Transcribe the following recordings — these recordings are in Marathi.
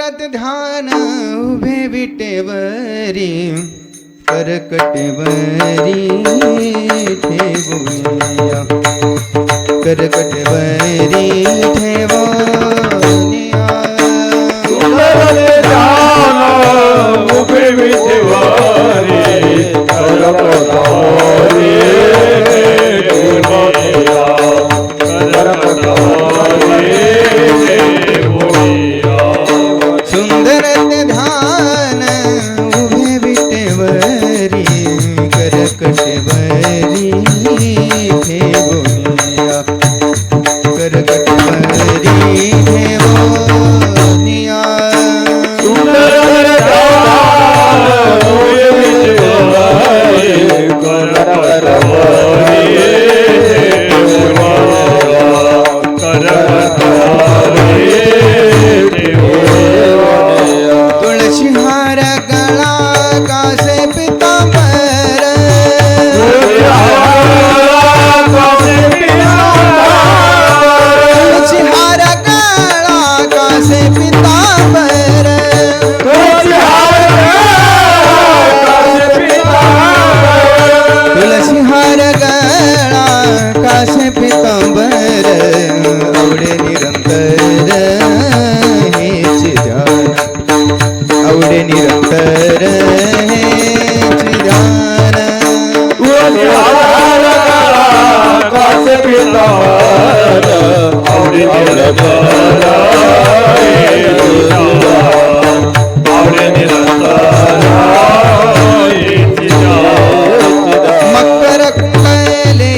सुंदरात ध्यान उभे विटेवरी करकटेवरी ठेवूया करकटेवरी ठेवूया सुंदरात ध्यान उभे विटेवरी करकटेवरी ठेवूया सुंदरत ध्यान उभे विटेवरी करकटेवरी ठेवूया करकटेवरी ठेवूया सुंदर ध्यान उभे विटेवरी करकटेवरी तुळशी हार गळा कासे पितांबर तुळशी हार गळा कासे पितांबर तुळशी हार गळा कासे पितांबर आवडे निरंतर हेच ध्यान आवडे निरंतर हेच ध्यान मकर कुंडले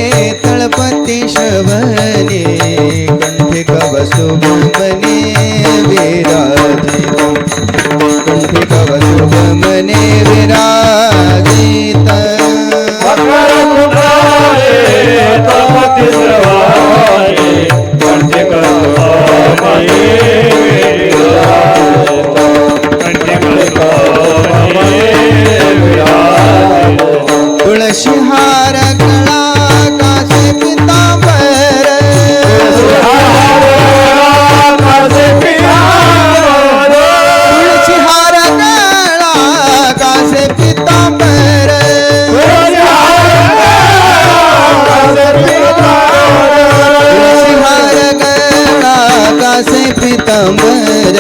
तळपती शवने कंठी कवसुभमने विराजित कंठी कवसुभमने विराजित तुळशी हार गळा कासे पितांबर तुळशी हार गळा कासे पितांबर तुळशी हार गळा कासे पितांबर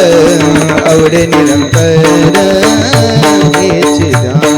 आवडे निरंतर हेच ध्यान